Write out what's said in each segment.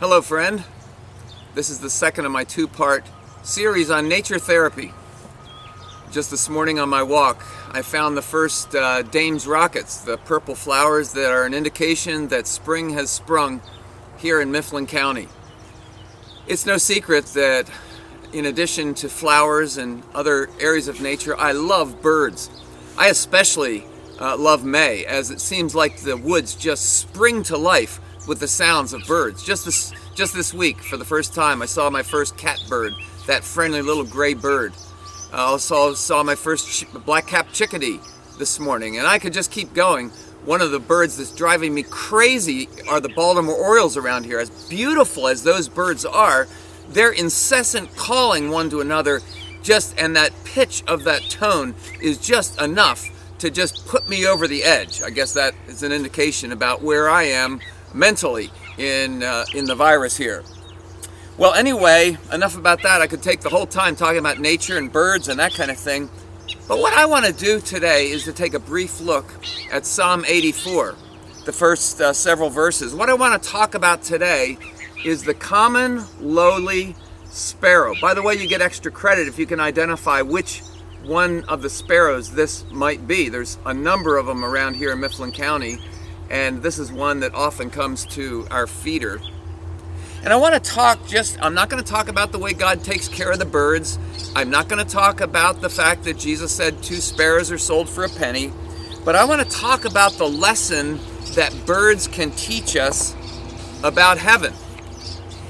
Hello, friend. This is the second of my two-part series on nature therapy. Just this morning on my walk, I found the first dame's rockets, the purple flowers that are an indication that spring has sprung here in Mifflin County. It's no secret that in addition to flowers and other areas of nature, I love birds. I especially love May, as it seems like the woods just spring to life with the sounds of birds. Just this week, for the first time, I saw my first catbird, that friendly little gray bird. I also saw my first black-capped chickadee this morning, and I could just keep going. One of the birds that's driving me crazy are the Baltimore Orioles around here. As beautiful as those birds are, their incessant calling one to another, and that pitch of that tone is just enough to just put me over the edge. I guess that is an indication about where I am mentally in the virus here. Well, anyway, enough about that. I could take the whole time talking about nature and birds and that kind of thing. But what I want to do today is to take a brief look at Psalm 84, the first several verses. What I want to talk about today is the common, lowly sparrow. By the way, you get extra credit if you can identify which one of the sparrows this might be. There's a number of them around here in Mifflin County, and this is one that often comes to our feeder. And I want to talk I'm not going to talk about the way God takes care of the birds. I'm not going to talk about the fact that Jesus said 2 sparrows are sold for a penny. But I want to talk about the lesson that birds can teach us about heaven.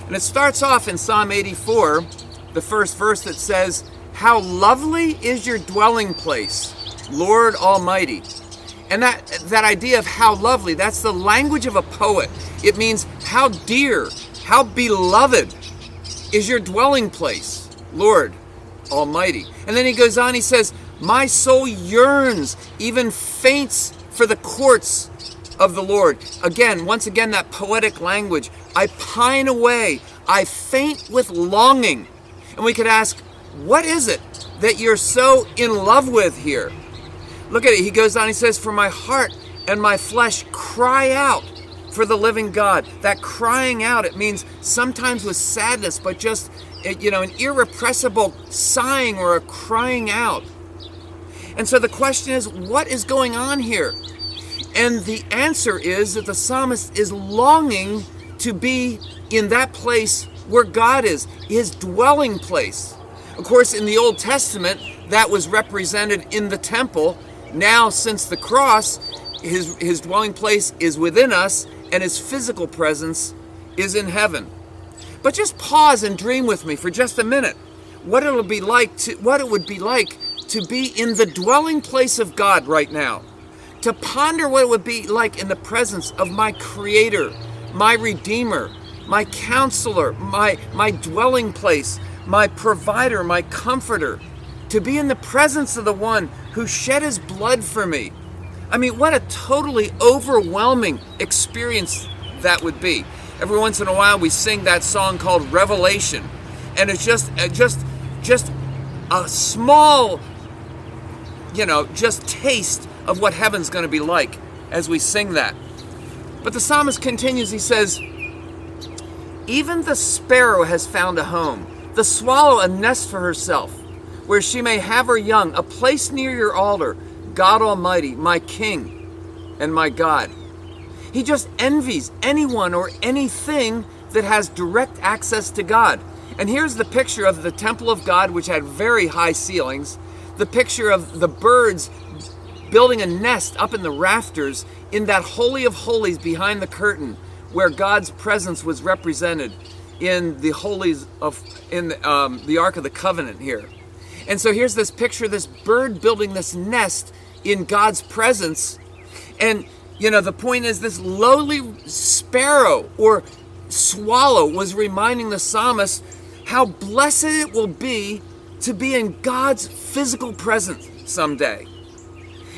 And it starts off in Psalm 84, the first verse that says, "How lovely is your dwelling place, Lord Almighty." And that idea of how lovely, that's the language of a poet. It means how dear, how beloved is your dwelling place, Lord Almighty. And then he goes on, he says, "My soul yearns, even faints for the courts of the Lord." Once again, that poetic language. I pine away, I faint with longing. And we could ask, what is it that you're so in love with here? Look at it. He goes on, he says, "For my heart and my flesh cry out for the living God." That crying out, it means sometimes with sadness, but just, an irrepressible sighing or a crying out. And so the question is, what is going on here? And the answer is that the psalmist is longing to be in that place where God is, his dwelling place. Of course, in the Old Testament, that was represented in the temple. Now, since the cross, his dwelling place is within us, and his physical presence is in heaven. But just pause and dream with me for just a minute. What it would be like to be in the dwelling place of God right now. To ponder what it would be like in the presence of my Creator, my Redeemer, my Counselor, my dwelling place, my Provider, my Comforter. To be in the presence of the one who shed his blood for me. I mean, what a totally overwhelming experience that would be. Every once in a while we sing that song called Revelation, and it's just a small, just taste of what heaven's going to be like as we sing that. But the psalmist continues, he says, "Even the sparrow has found a home, the swallow a nest for herself, where she may have her young, a place near your altar, God Almighty, my King and my God." He just envies anyone or anything that has direct access to God. And here's the picture of the temple of God, which had very high ceilings, the picture of the birds building a nest up in the rafters in that Holy of Holies behind the curtain, where God's presence was represented in the holies in the Ark of the Covenant here. And so here's this picture, this bird building this nest in God's presence. And, the point is, this lowly sparrow or swallow was reminding the psalmist how blessed it will be to be in God's physical presence someday.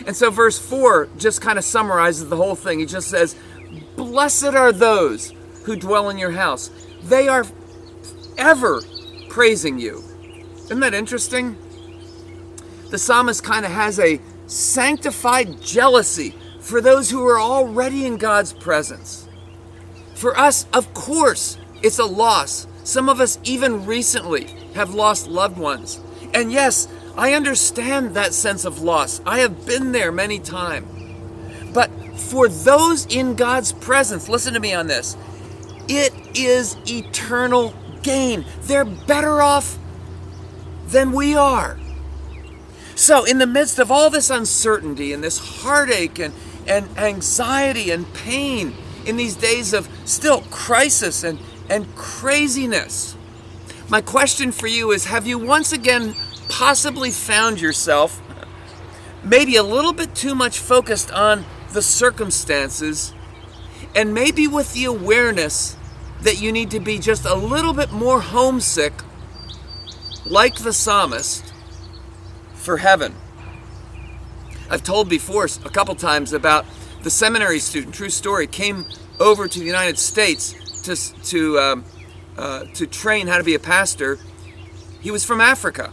And so verse 4 just kind of summarizes the whole thing. He just says, "Blessed are those who dwell in your house. They are ever praising you." Isn't that interesting? The psalmist kind of has a sanctified jealousy for those who are already in God's presence. For us, of course, It's a loss. Some of us even recently have lost loved ones. And yes, I understand that sense of loss. I have been there many times. But for those in God's presence, listen to me on this, it is eternal gain. They're better off than we are. So in the midst of all this uncertainty and this heartache and anxiety and pain in these days of still crisis and craziness, my question for you is, have you once again possibly found yourself maybe a little bit too much focused on the circumstances, and maybe with the awareness that you need to be just a little bit more homesick, like the psalmist, for heaven? I've told before a couple times about the seminary student, true story, came over to the United States to train how to be a pastor. He was from Africa.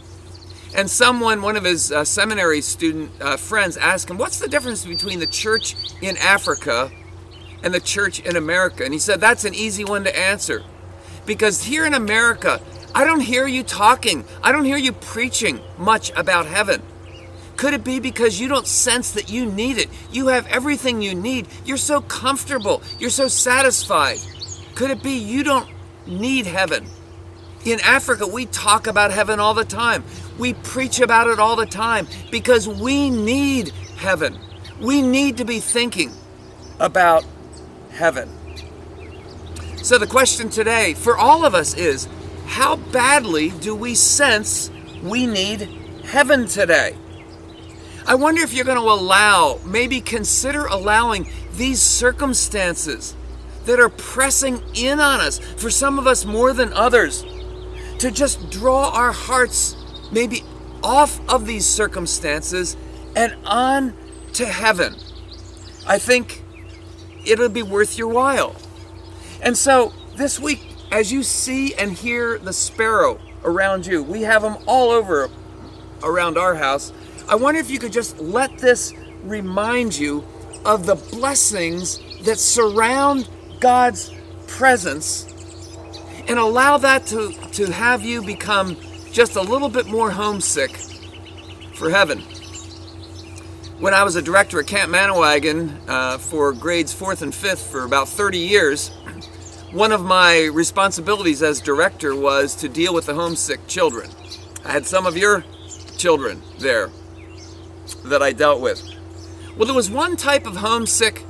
And one of his seminary student friends asked him, what's the difference between the church in Africa and the church in America? And he said, that's an easy one to answer. Because here in America, I don't hear you talking. I don't hear you preaching much about heaven. Could it be because you don't sense that you need it? You have everything you need. You're so comfortable. You're so satisfied. Could it be you don't need heaven? In Africa, we talk about heaven all the time. We preach about it all the time because we need heaven. We need to be thinking about heaven. So the question today for all of us is, how badly do we sense we need heaven today? I wonder if you're going to maybe consider allowing these circumstances that are pressing in on us, for some of us more than others, to just draw our hearts maybe off of these circumstances and on to heaven. I think it'll be worth your while. And so this week, as you see and hear the sparrow around you, we have them all over around our house. I wonder if you could just let this remind you of the blessings that surround God's presence, and allow that to have you become just a little bit more homesick for heaven. When I was a director at Camp Manawagan for grades 4th and 5th for about 30 years, one of my responsibilities as director was to deal with the homesick children. I had some of your children there that I dealt with. Well, there was one type of homesick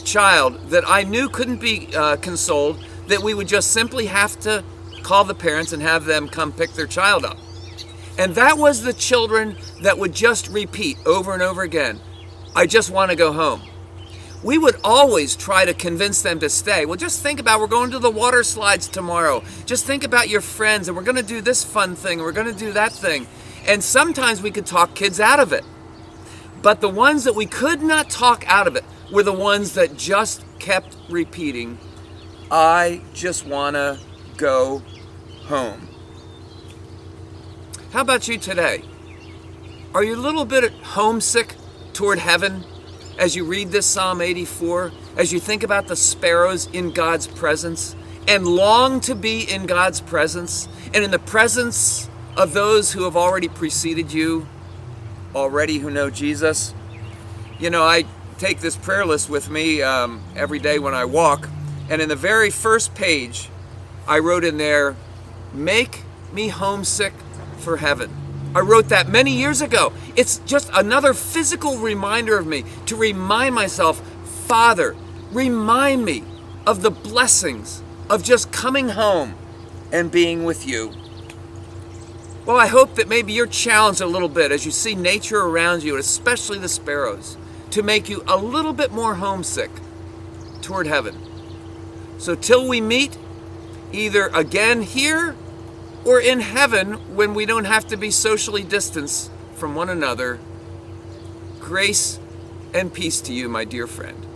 child that I knew couldn't be consoled, that we would just simply have to call the parents and have them come pick their child up. And that was the children that would just repeat over and over again, I just want to go home. We would always try to convince them to stay. Well, just think about, we're going to the water slides tomorrow. Just think about your friends, and we're going to do this fun thing, we're going to do that thing. And sometimes we could talk kids out of it. But the ones that we could not talk out of it were the ones that just kept repeating, I just want to go home. How about you today? Are you a little bit homesick toward heaven as you read this Psalm 84, as you think about the sparrows in God's presence and long to be in God's presence and in the presence of those who have already preceded you, already who know Jesus? You know, I take this prayer list with me every day when I walk, and in the very first page, I wrote in there, make me homesick for heaven. I wrote that many years ago. It's just another physical reminder of me to remind myself, Father, remind me of the blessings of just coming home and being with you. Well, I hope that maybe you're challenged a little bit as you see nature around you, especially the sparrows, to make you a little bit more homesick toward heaven. So till we meet, either again here or in heaven when we don't have to be socially distanced from one another, grace and peace to you, my dear friend.